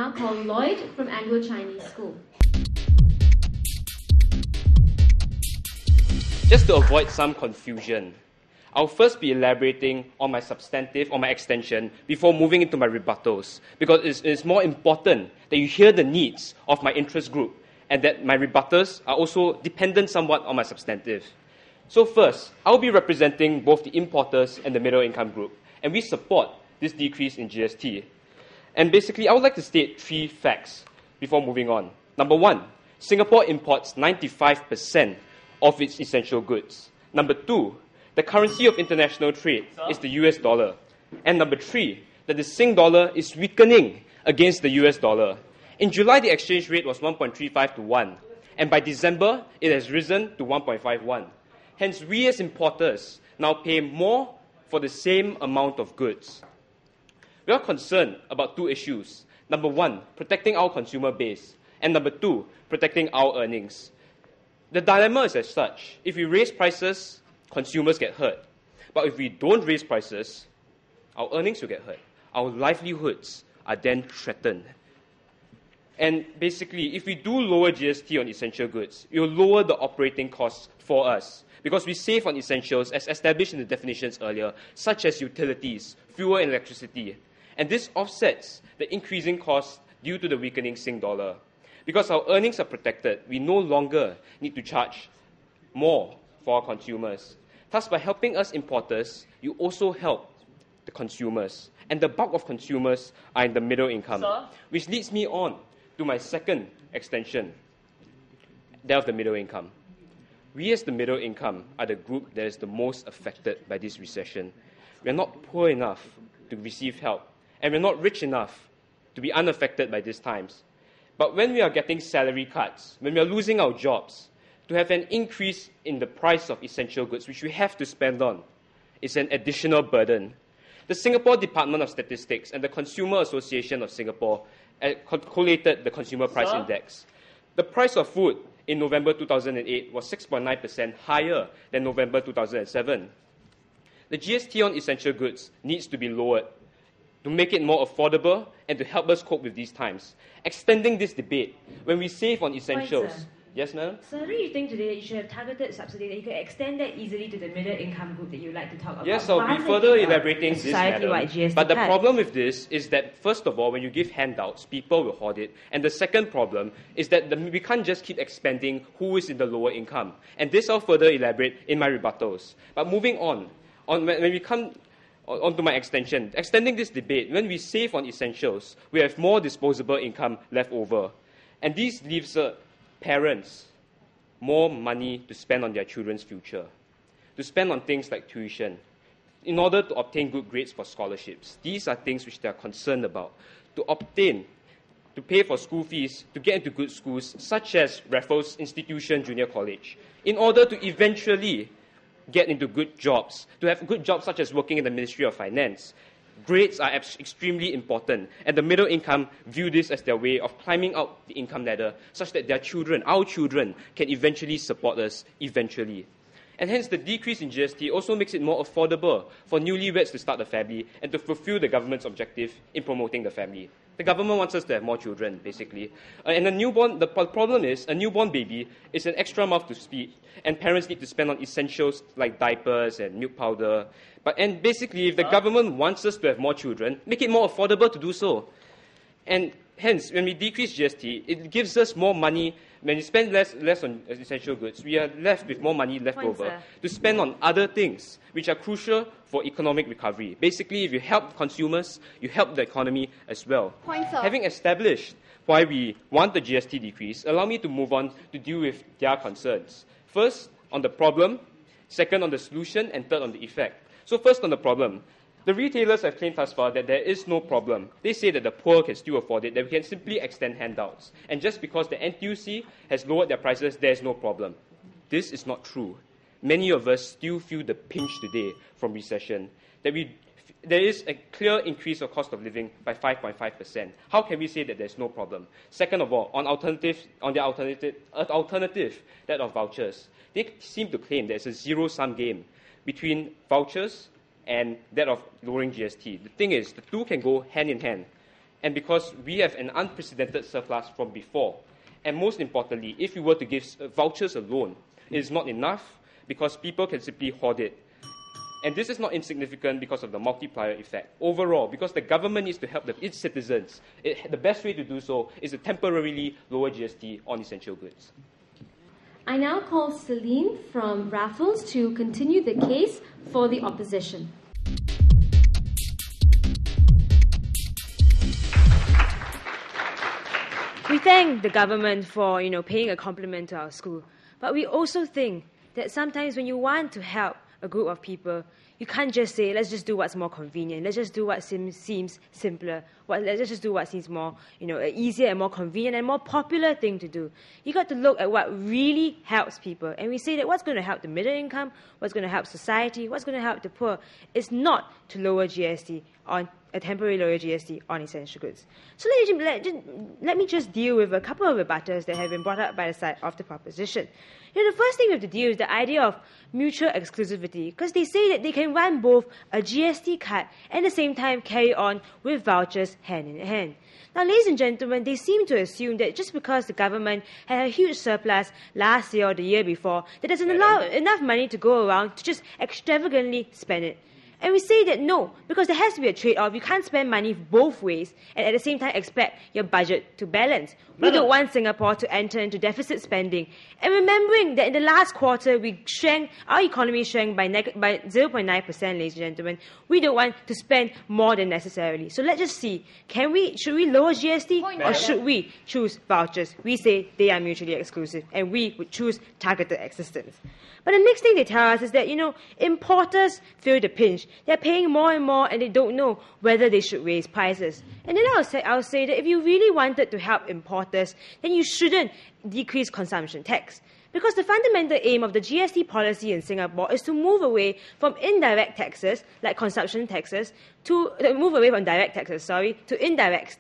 now call Lloyd from Anglo-Chinese School. Just to avoid some confusion, I'll first be elaborating on my substantive or my extension before moving into my rebuttals, because it's more important that you hear the needs of my interest group and that my rebuttals are also dependent somewhat on my substantive. So first, I'll be representing both the importers and the middle income group, and we support this decrease in GST. And basically, I would like to state 3 facts before moving on. Number 1, Singapore imports 95% of its essential goods. Number 2, the currency of international trade is the US dollar. And number 3, that the Sing dollar is weakening against the US dollar. In July, the exchange rate was 1.35 to 1, and by December, it has risen to 1.51. Hence, we as importers now pay more for the same amount of goods. We are concerned about 2 issues. Number 1, protecting our consumer base, and number 2, protecting our earnings. The dilemma is as such: if we raise prices, consumers get hurt. But if we don't raise prices, our earnings will get hurt. Our livelihoods are then threatened. And basically, if we do lower GST on essential goods, it will lower the operating costs for us, because we save on essentials as established in the definitions earlier, such as utilities, fuel and electricity. And this offsets the increasing costs due to the weakening Sing dollar. Because our earnings are protected, we no longer need to charge more for our consumers. Thus, by helping us importers, you also help the consumers. And the bulk of consumers are in the middle income. Which leads me on to my second extension, that of the middle income. We as the middle income are the group that is the most affected by this recession. We are not poor enough to receive help, and we're not rich enough to be unaffected by these times. But when we are getting salary cuts, when we are losing our jobs, to have an increase in the price of essential goods, which we have to spend on, is an additional burden. The Singapore Department of Statistics and the Consumer Association of Singapore collated the Consumer Price Index. The price of food in November 2008 was 6.9% higher than November 2007. The GST on essential goods needs to be lowered to make it more affordable and to help us cope with these times. Extending this debate, when we save on essentials... Sir. Yes, ma'am? So don't you think today that you should have targeted subsidy, that you could extend that easily to the middle income group that you like to talk about? Yes, I'll be further elaborating this, madam. GST But the cut. problem with this is that, first of all, when you give handouts, people will hoard it. And the second problem is that we can't just keep expanding who is in the lower income. And this I'll further elaborate in my rebuttals. But moving on when we come onto my extension, extending this debate, when we save on essentials, we have more disposable income left over. And this leaves parents more money to spend on their children's future, to spend on things like tuition, in order to obtain good grades for scholarships. These are things which they are concerned about. To pay for school fees, to get into good schools, such as Raffles Institution Junior College, in order to eventually get into good jobs, to have good jobs such as working in the Ministry of Finance. Grades are extremely important, and the middle income view this as their way of climbing up the income ladder, such that their children, our children, can eventually support us, eventually. And hence, the decrease in GST also makes it more affordable for newlyweds to start a family and to fulfill the government's objective in promoting the family. The government wants us to have more children, basically. And the problem is, a newborn baby is an extra mouth to feed, and parents need to spend on essentials like diapers and milk powder. And basically, if the government wants us to have more children, make it more affordable to do so. And hence, when we decrease GST, it gives us more money. When we spend less on essential goods, we are left with more money left over to spend on other things which are crucial for economic recovery. Basically, if you help consumers, you help the economy as well. Having established why we want the GST decrease, allow me to move on to deal with their concerns. First, on the problem, second, on the solution, and third, on the effect. So first, on the problem. The retailers have claimed thus far that there is no problem. They say that the poor can still afford it, that we can simply extend handouts. And just because the NTUC has lowered their prices, there is no problem. This is not true. Many of us still feel the pinch today from recession, that there is a clear increase of cost of living by 5.5%. How can we say that there's no problem? Second of all, on the alternative, that of vouchers, they seem to claim there's a zero-sum game between vouchers and that of lowering GST. The thing is, the two can go hand in hand. and because we have an unprecedented surplus from before. And most importantly, if we were to give vouchers alone, it is not enough because people can simply hoard it. And this is not insignificant because of the multiplier effect. Overall, because the government needs to help its citizens, the best way to do so is to temporarily lower GST on essential goods. I now call Celine from Raffles to continue the case for the opposition. We thank the government for, paying a compliment to our school. But we also think that sometimes when you want to help a group of people, you can't just say, let's just do what's more convenient. Let's just do what seems simpler. Let's just do what seems more, easier and more convenient and more popular thing to do. You got to look at what really helps people. And we say that what's going to help the middle income, what's going to help society, what's going to help the poor is not to lower GST on a temporary lower GST on essential goods. So let me just deal with a couple of rebuttals that have been brought up by the side of the proposition. The first thing we have to deal with is the idea of mutual exclusivity, because they say that they can run both a GST cut and at the same time carry on with vouchers hand in hand. Now, ladies and gentlemen, they seem to assume that just because the government had a huge surplus last year or the year before, that doesn't allow enough money to go around to just extravagantly spend it. And we say that no, because there has to be a trade-off. You can't spend money both ways and at the same time expect your budget to balance. We don't want Singapore to enter into deficit spending. And remembering that in the last quarter, our economy shrank by 0.9%, ladies and gentlemen. We don't want to spend more than necessarily. So let's just see, should we lower GST or should we choose vouchers? We say they are mutually exclusive and we would choose targeted assistance. But the next thing they tell us is that, importers feel the pinch. They're paying more and more and they don't know whether they should raise prices. And then I'll say that if you really wanted to help importers, then you shouldn't decrease consumption tax. Because the fundamental aim of the GST policy in Singapore is to move away from indirect taxes, like consumption taxes, to indirect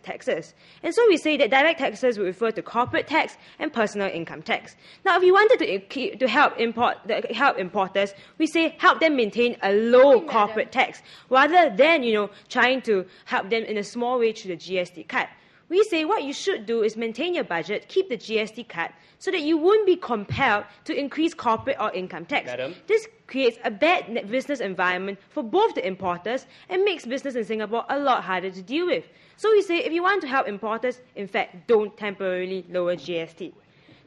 taxes. And so we say that direct taxes will refer to corporate tax and personal income tax. Now, if you wanted to help importers, we say help them maintain a low corporate tax, rather than, trying to help them in a small way through the GST cut. We say what you should do is maintain your budget, keep the GST cut, so that you won't be compelled to increase corporate or income tax. Madam? This creates a bad business environment for both the importers and makes business in Singapore a lot harder to deal with. So we say if you want to help importers, in fact, don't temporarily lower GST.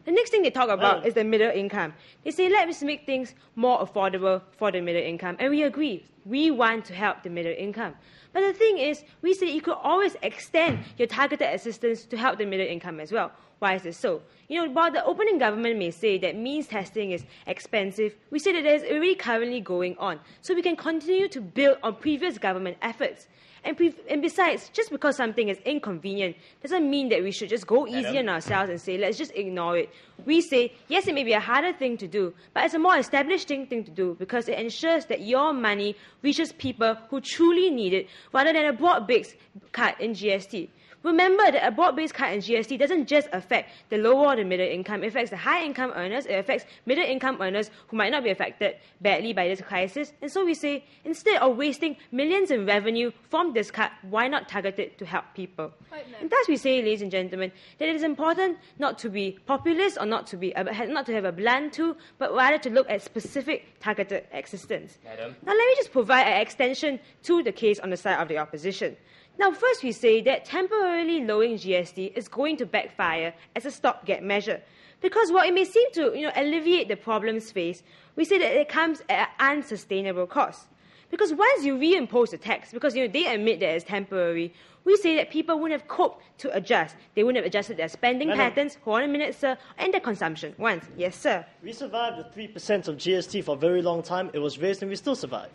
The next thing they talk about is the middle income. They say, let's make things more affordable for the middle income. And we agree. We want to help the middle income. But the thing is, we say you could always extend your targeted assistance to help the middle income as well. Why is this so? While the opening government may say that means testing is expensive, we say that there's already currently going on. So we can continue to build on previous government efforts. And besides, just because something is inconvenient doesn't mean that we should just go easy on ourselves and say, let's just ignore it. We say, yes, it may be a harder thing to do, but it's a more established thing to do because it ensures that your money reaches people who truly need it rather than a broad-based cut in GST. Remember that a broad-based cut in GST doesn't just affect the lower or the middle income. It affects the high-income earners. It affects middle-income earners who might not be affected badly by this crisis. And so we say, instead of wasting millions in revenue from this cut, why not target it to help people? And thus we say, ladies and gentlemen, that it is important not to be populist or not to have a blunt tool, but rather to look at specific targeted assistance. Madam? Now let me just provide an extension to the case on the side of the opposition. Now, first we say that temporarily lowering GST is going to backfire as a stopgap measure. Because while it may seem to alleviate the problems faced, we say that it comes at an unsustainable cost. Because once you reimpose the tax, because they admit that it's temporary, we say that people wouldn't have coped to adjust. They wouldn't have adjusted their spending patterns, hold on a minute, sir, and their consumption. Once. Yes, sir. We survived the 3% of GST for a very long time. It was raised and we still survived.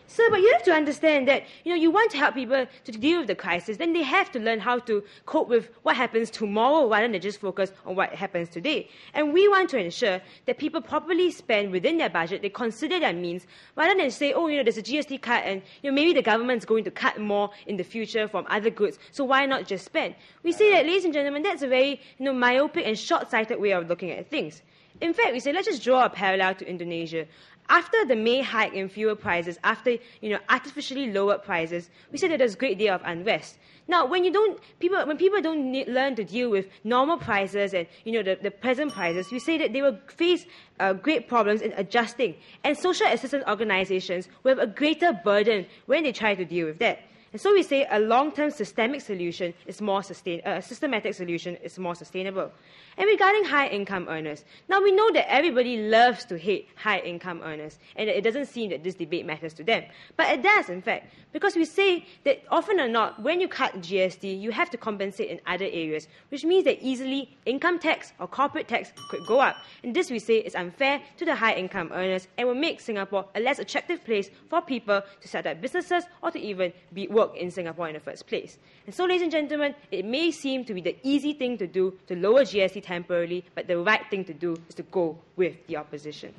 Sir, but you have to understand that, you want to help people to deal with the crisis, then they have to learn how to cope with what happens tomorrow rather than just focus on what happens today. And we want to ensure that people properly spend within their budget, they consider their means, rather than say, there's a GST cut and, maybe the government's going to cut more in the future from other goods, so why not just spend? We say that, ladies and gentlemen, that's a very, myopic and short-sighted way of looking at things. In fact, we say, let's just draw a parallel to Indonesia. After the May hike in fuel prices, after artificially lowered prices, we said that there's a great deal of unrest. Now, when people don't learn to deal with normal prices and the present prices, we say that they will face great problems in adjusting, and social assistance organizations will have a greater burden when they try to deal with that. And so we say a long-term systematic solution is more sustainable. And regarding high-income earners, now we know that everybody loves to hate high-income earners, and it doesn't seem that this debate matters to them. But it does, in fact, because we say that often or not, when you cut GST, you have to compensate in other areas, which means that easily income tax or corporate tax could go up. And this, we say, is unfair to the high-income earners and will make Singapore a less attractive place for people to set up businesses or to even work in Singapore in the first place. And so, ladies and gentlemen, it may seem to be the easy thing to do to lower GST temporarily, but the right thing to do is to go with the opposition.